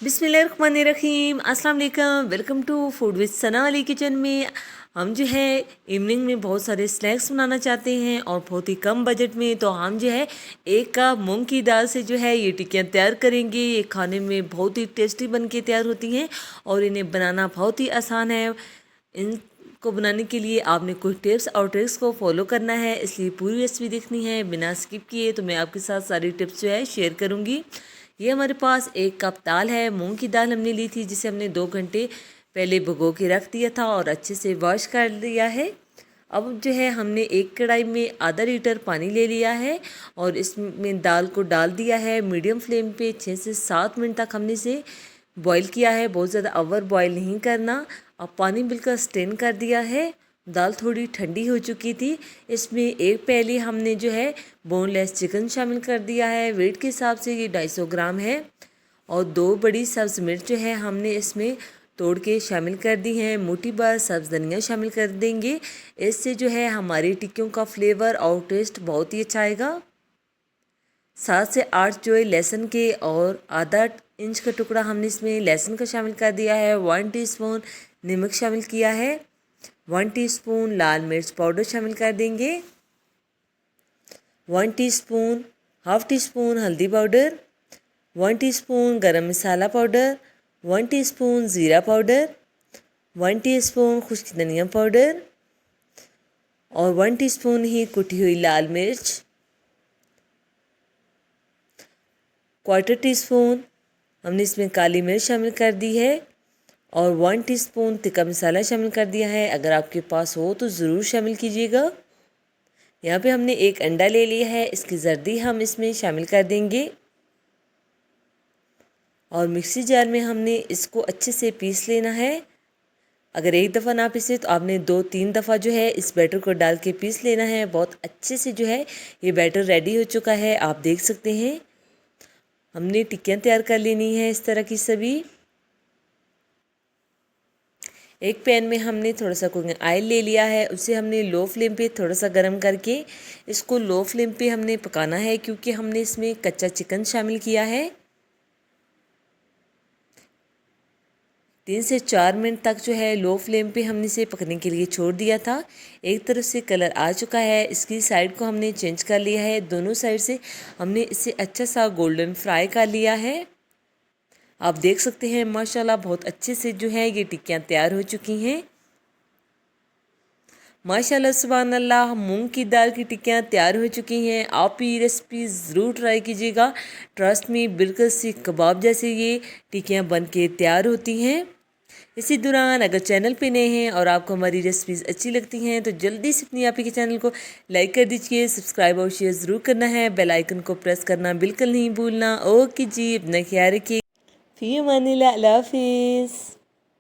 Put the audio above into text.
बिस्मिल्लाहिर्रहमानिर्रहीम, अस्सलाम वालेकुम। Welcome to food with Sana Ali kitchen में। हम जो है इवनिंग में बहुत सारे स्नैक्स बनाना चाहते हैं और बहुत ही कम बजट में, तो हम जो है एक कप मूंग की दाल से जो है ये टिक्कियाँ तैयार करेंगे। ये खाने में बहुत ही टेस्टी बन के तैयार होती हैं और इन्हें बनाना बहुत ही आसान है। इनको बनाने के लिए आपने कुछ टिप्स और ट्रिक्स को फॉलो करना है, इसलिए पूरी रेसिपी देखनी है बिना स्किप किए। तो मैं आपके साथ सारी टिप्स जो है शेयर करूँगी। ये हमारे पास एक कप दाल है, मूंग की दाल हमने ली थी, जिसे हमने 2 घंटे पहले भिगो के रख दिया था और अच्छे से वॉश कर लिया है। अब जो है हमने एक कढ़ाई में आधा लीटर पानी ले लिया है और इसमें दाल को डाल दिया है। मीडियम फ्लेम पे 6 से 7 मिनट तक हमने इसे बॉईल किया है, बहुत ज़्यादा ओवर बॉईल नहीं करना। अब पानी बिल्कुल स्ट्रेन कर दिया है। दाल थोड़ी ठंडी हो चुकी थी। इसमें एक प्याली हमने जो है बोनलेस चिकन शामिल कर दिया है। वेट के हिसाब से ये 250 ग्राम है। और 2 बड़ी सब्ज़ मिर्च जो है हमने इसमें तोड़ के शामिल कर दी हैं। मोटी बार सब्ज़ धनिया शामिल कर देंगे। इससे जो है हमारी टिक्कियों का फ्लेवर और टेस्ट बहुत ही अच्छा आएगा। 7 से 8 जो है लहसुन के और आधा इंच का टुकड़ा हमने इसमें लहसुन का शामिल कर दिया है। 1 टीस्पून नमक शामिल किया है। 1 टीस्पून लाल मिर्च पाउडर शामिल कर देंगे। 1 टीस्पून, हाफ टी स्पून हल्दी पाउडर, 1 टीस्पून गरम मसाला पाउडर, 1 टीस्पून ज़ीरा पाउडर, 1 टीस्पून खुश्क धनिया पाउडर और 1 टीस्पून ही कुटी हुई लाल मिर्च, 1/4 टीस्पून हमने इसमें काली मिर्च शामिल कर दी है और 1 टीस्पून तिक्का मसाला शामिल कर दिया है। अगर आपके पास हो तो ज़रूर शामिल कीजिएगा। यहाँ पे हमने एक अंडा ले लिया है, इसकी जर्दी हम इसमें शामिल कर देंगे और मिक्सी जार में हमने इसको अच्छे से पीस लेना है। अगर एक दफ़ा ना पीसे तो आपने 2-3 दफ़ा जो है इस बैटर को डाल के पीस लेना है। बहुत अच्छे से जो है ये बैटर रेडी हो चुका है, आप देख सकते हैं। हमने टिक्कियाँ तैयार कर लेनी है इस तरह की सभी। एक पैन में हमने थोड़ा सा कुकिंग ऑयल ले लिया है, उसे हमने लो फ्लेम पे थोड़ा सा गर्म करके इसको लो फ्लेम पे हमने पकाना है, क्योंकि हमने इसमें कच्चा चिकन शामिल किया है। 3 से 4 मिनट तक जो है लो फ्लेम पे हमने इसे पकने के लिए छोड़ दिया था। एक तरफ से कलर आ चुका है, इसकी साइड को हमने चेंज कर लिया है। दोनों साइड से हमने इसे अच्छा सा गोल्डन फ्राई कर लिया है। आप देख सकते हैं माशाल्लाह बहुत अच्छे से जो है ये टिक्कियाँ तैयार हो चुकी हैं। माशाल्लाह सुभान अल्लाह, मूंग की दाल की टिक्कियाँ तैयार हो चुकी हैं। आप ये रेसिपी ज़रूर ट्राई कीजिएगा। ट्रस्ट में बिल्कुल सीख कबाब जैसे ये टिक्कियाँ बन के तैयार होती हैं। इसी दौरान अगर चैनल पे नए हैं और आपको हमारी रेसिपीज़ अच्छी लगती हैं तो जल्दी से अपनी आप ही के चैनल को लाइक कर दीजिए, सब्सक्राइब और शेयर ज़रूर करना है। बेल आइकन को प्रेस करना बिल्कुल नहीं भूलना। ओके जी, अपना ख्याल रखिए। फ़ी अमानिल्लाह, अल्लाह हाफ़िज़।